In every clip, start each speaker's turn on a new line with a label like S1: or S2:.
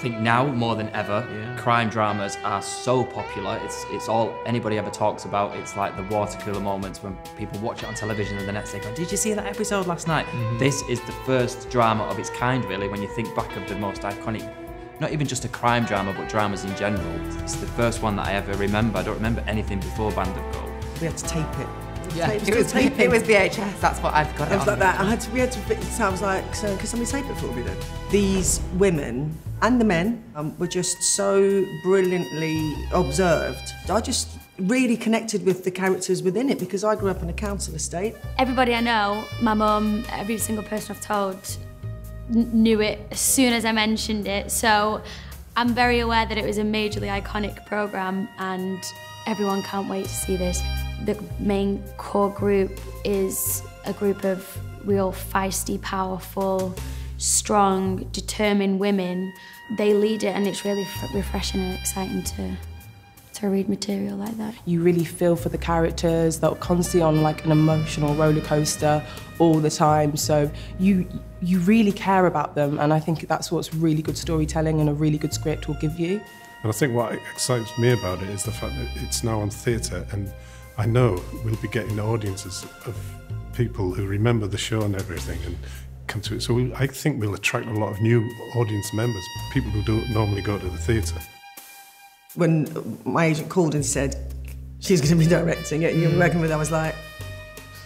S1: think now more than ever, crime dramas are so popular. It's all anybody ever talks about. It's like the water cooler moments when people watch it on television and the next day go, "Did you see that episode last night?" This is the first drama of its kind, really, when you think back of the most iconic, not even just a crime drama, but dramas in general. It's the first one that I ever remember. I don't remember anything before Band of Gold.
S2: We had to tape it.
S3: Yeah, it was VHS, that's what I've got.
S2: It was like that. We had to. So I was like, so can somebody tape it for me then? These women and the men were just so brilliantly observed. I just really connected with the characters within it because I grew up in a council estate.
S4: Everybody I know, my mum, every single person I've told, knew it as soon as I mentioned it. So I'm very aware that it was a majorly iconic programme and everyone can't wait to see this. The main core group is a group of real feisty, powerful, strong, determined women. They lead it and it's really refreshing and exciting to read material like that.
S5: You really feel for the characters. They're constantly on like an emotional roller coaster all the time. So you really care about them, and I think that's what's really good storytelling and a really good script will give you.
S6: And I think what excites me about it is the fact that it's now on theatre, and I know we'll be getting audiences of people who remember the show and everything and come to it. So I think we'll attract a lot of new audience members, people who don't normally go to the theatre.
S2: When my agent called and said, she's going to be directing it, and you're working with her, I was like,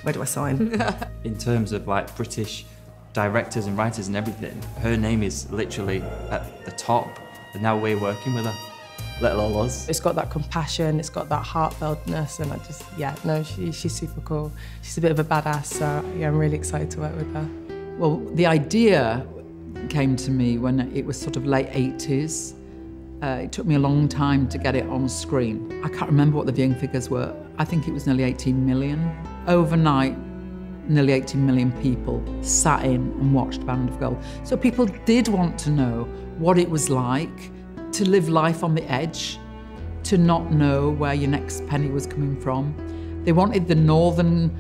S2: where do I sign?
S1: In terms of like British directors and writers and everything, her name is literally at the top, and now we're working with her. Let alone us.
S5: It's got that compassion, it's got that heartfeltness, and I just, yeah, no, she's super cool. She's a bit of a badass, so yeah, I'm really excited to work with her.
S7: Well, the idea came to me when it was sort of late 80s. It took me a long time to get it on screen. I can't remember what the viewing figures were. I think it was nearly 18 million. Overnight, nearly 18 million people sat in and watched Band of Gold. So people did want to know what it was like to live life on the edge, to not know where your next penny was coming from. They wanted the northern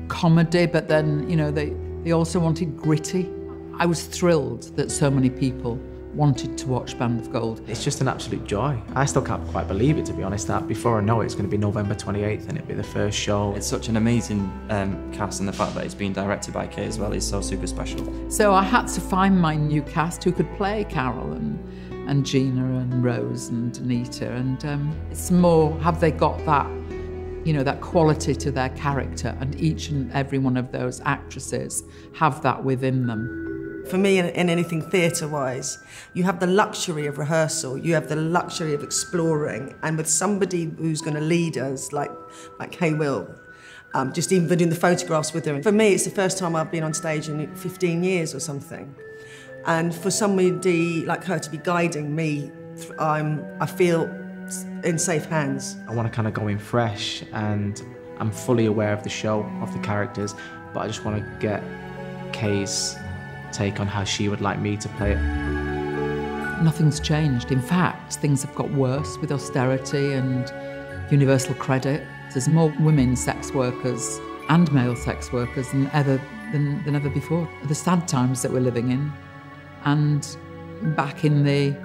S7: comedy, but then, you know, they also wanted gritty. I was thrilled that so many people wanted to watch Band of Gold.
S8: It's just an absolute joy. I still can't quite believe it, to be honest, that before I know it, it's going to be November 28th and it'll be the first show.
S1: It's such an amazing cast, and the fact that it's being directed by Kay as well is so super special.
S7: So I had to find my new cast who could play Carol and Gina and Rose and Anita, and it's more, have they got that, you know, that quality to their character, and each and every one of those actresses have that within them.
S2: For me, in anything theatre-wise, you have the luxury of rehearsal, you have the luxury of exploring, and with somebody who's going to lead us, like Kay will, just even doing the photographs with her. For me, it's the first time I've been on stage in 15 years or something. And for somebody like her to be guiding me, I feel in safe hands.
S8: I want to kind of go in fresh, and I'm fully aware of the show, of the characters, but I just want to get Kay's take on how she would like me to play it.
S7: Nothing's changed. In fact, things have got worse with austerity and universal credit. There's more women sex workers and male sex workers than ever before. The sad times that we're living in. And back in the,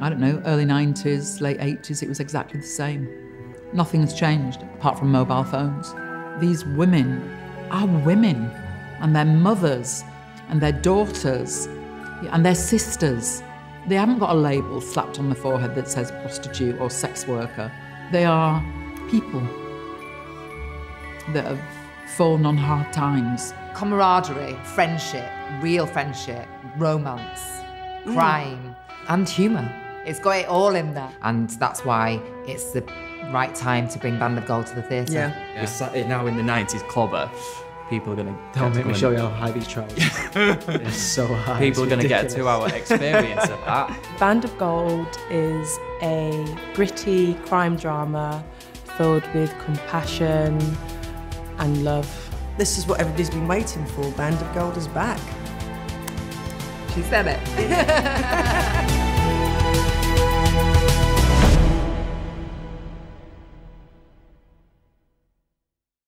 S7: I don't know, early 90s, late 80s, it was exactly the same. Nothing's changed, apart from mobile phones. These women are women, and their mothers, and their daughters, and their sisters. They haven't got a label slapped on the forehead that says prostitute or sex worker. They are people that have fallen on hard times.
S3: Camaraderie, friendship, real friendship, romance, crime, and humour. It's got it all in there. And that's why it's the right time to bring Band of Gold to the theatre.
S2: Yeah.
S1: We're sat here now in the 90s clobber. People are going to...
S8: Don't make me show you how high these travels. It's so high.
S1: People are going to get a 2-hour experience of that.
S5: Band of Gold is a gritty crime drama filled with compassion and love.
S2: This is what everybody's been waiting for. Band of Gold is back.
S3: She said it.